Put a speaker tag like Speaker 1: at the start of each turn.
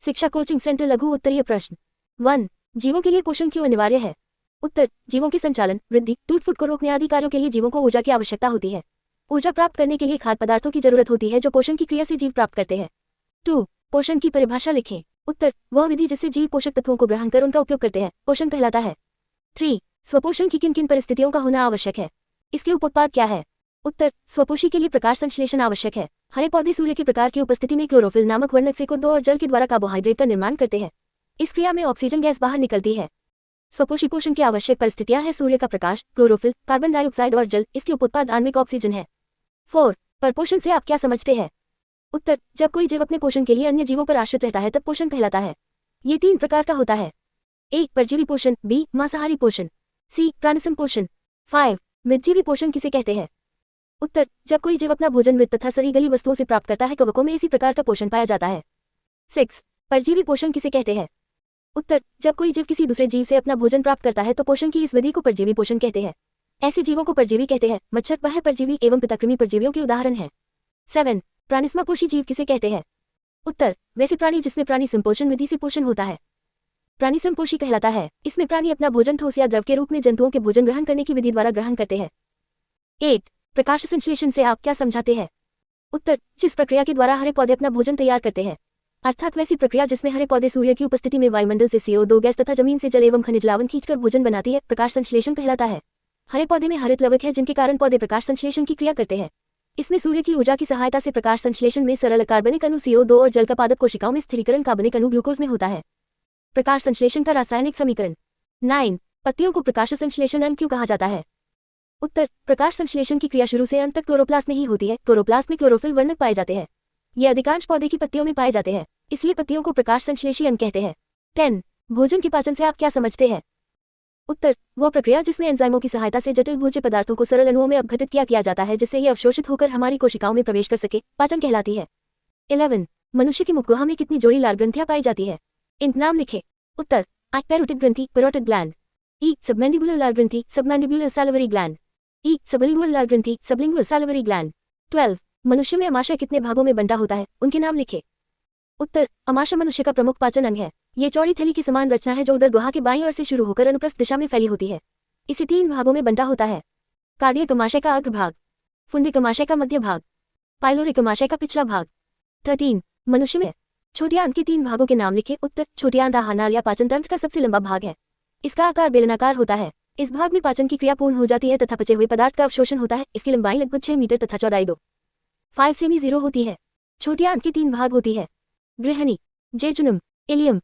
Speaker 1: शिक्षा coaching centre लघु उत्तरीय प्रश्न 1। जीवों के लिए पोषण क्यों अनिवार्य है? उत्तर, जीवों के संचालन, वृद्धि, टूट फूट को रोकने आदि कार्यों के लिए जीवों को ऊर्जा की आवश्यकता होती है। ऊर्जा प्राप्त करने के लिए खाद्य पदार्थों की जरूरत होती है जो पोषण की क्रिया से जीव प्राप्त करते हैं। 2। पोषण की परिभाषा लिखें। उत्तर, वह विधि जिससे जीव पोषक तत्वों को ग्रहण कर उनका उपयोग करते हैं पोषण कहलाता है। 3। स्वपोषण की किन किन परिस्थितियों का होना आवश्यक है? इसके उपोत्पाद क्या है? उत्तर, स्वपोषी के लिए प्रकाश संश्लेषण आवश्यक है। हरे पौधे सूर्य के प्रकार की उपस्थिति में क्लोरोफिल नामक वर्णक को 2 और जल के द्वारा कार्बोहाइड्रेट का निर्माण करते हैं। इस क्रिया में ऑक्सीजन गैस बाहर निकलती है। स्वपोषी पोषण की आवश्यक परिस्थितियां हैं सूर्य का प्रकाश, क्लोरोफिल, कार्बन डाइऑक्साइड और जल। इसके उपोत्पाद आणविक ऑक्सीजन है। 4। परपोषण से आप क्या समझते हैं? उत्तर, जब कोई जीव अपने पोषण के लिए अन्य जीवों पर आश्रित रहता है तब पोषण कहलाता है। ये 3 प्रकार का होता है। A। परजीवी पोषण, B। मांसाहारी पोषण, C। प्राणिसम पोषण। 5। मृतजीवी पोषण किसे कहते हैं? उत्तर, जब कोई जीव अपना भोजन मृत तथा सड़ी गली वस्तुओं से प्राप्त करता है कवकों में इसी प्रकार का पोषण पाया जाता है। 6। परजीवी पोषण किसे कहते हैं? उत्तर, जब कोई जीव किसी दूसरे जीव से अपना भोजन प्राप्त करता है तो पोषण की इस विधि को परजीवी पोषण कहते हैं। ऐसे जीवों को परजीवी कहते हैं। मच्छर बाह्य परजीवी एवं पिताकृमि परजीवियों के उदाहरण हैं। 7। प्राणिसमपोषी जीव किसे कहते हैं? उत्तर, वैसे प्राणी जिसमें प्राणी संपोषण विधि से पोषण होता है प्राणी संपोषी कहलाता है। इसमें प्राणी अपना भोजन ठोस या द्रव के रूप में जंतुओं के भोजन ग्रहण करने की विधि द्वारा ग्रहण करते हैं। 8। प्रकाश संश्लेषण से आप क्या समझाते हैं? उत्तर, जिस प्रक्रिया के द्वारा हरे पौधे अपना भोजन तैयार करते हैं, अर्थात वैसी प्रक्रिया जिसमें हरे पौधे सूर्य की उपस्थिति में वायुमंडल से CO2 गैस तथा जमीन से जल एवं खनिज लवण खींचकर भोजन बनाती है, प्रकाश संश्लेषण कहलाता है। हरे पौधे में हरित लवक है जिनके कारण पौधे प्रकाश संश्लेषण की क्रिया करते हैं। इसमें सूर्य की ऊर्जा की सहायता से प्रकाश संश्लेषण में सरल कार्बनिक अणु CO2 और जल का पादप कोशिकाओं में स्थिरीकरण कार्बनिक अणु ग्लूकोज में होता है। प्रकाश संश्लेषण का रासायनिक समीकरण। 9। पत्तियों को प्रकाश संश्लेषण अन्न क्यों कहा जाता है? उत्तर, प्रकाश संश्लेषण की क्रिया शुरू से अंत तक क्लोरोप्लास्ट में ही होती है। क्लोरोप्लास्ट में क्लोरोफिल वर्णक पाए जाते हैं। ये अधिकांश पौधे की पत्तियों में पाए जाते हैं, इसलिए पत्तियों को प्रकाश संश्लेषी अन्न कहते हैं। 10। भोजन के पाचन से आप क्या समझते हैं? उत्तर, वह प्रक्रिया जिसमें एंजाइमों की सहायता से जटिल भोज्य पदार्थों को सरल अणुओं में अपघटित किया जाता है जिससे ये अवशोषित होकर हमारी कोशिकाओं में प्रवेश कर सके, पाचन कहलाती है। 11। मनुष्य की मुखगुहा में कितनी जोड़ी लाल ग्रंथियां पाई जाती है? इनके नाम लिखे। उत्तर, A। पैरोटिड ग्रंथि, पैरोटिड ग्लैंड। E। सबमैंडिबुलर लाल ग्रंथि, submandibular salivary gland. E। Sublingual लाल ग्रंथि, सबलिंगुअल सैलिवरी ग्लैंड। 12। मनुष्य में अमाशय कितने भागों में बंटा होता है? उनके नाम लिखे। उत्तर, अमाशय मनुष्य का प्रमुख पाचन अंग है। ये चौड़ी थैली की समान रचना है जो उदर गुहा के बाईं ओर से शुरू होकर अनुप्रस्थ दिशा में फैली होती है। इसे 3 भागों में बंटा होता है। कार्डियक अमाशय का अग्रभाग, फुंडिक अमाशय का मध्य भाग, पाइलोरिक अमाशय का पिछला भाग। 13। मनुष्य में छोटी आंत के 3 भागों के नाम लिखे। उत्तर, छोटी आंत आहार नाल या पाचन तंत्र का सबसे लंबा भाग है। इसका आकार बेलनाकार होता है। इस भाग में पाचन की क्रिया पूर्ण हो जाती है तथा पचे हुए पदार्थ का अवशोषण होता है। इसकी लंबाई लगभग 6 मीटर तथा चौड़ाई 2.5 सेमी 0 होती है। छोटी आंत की 3 भाग होती है। गृहणी, जेजुनम, इलियम,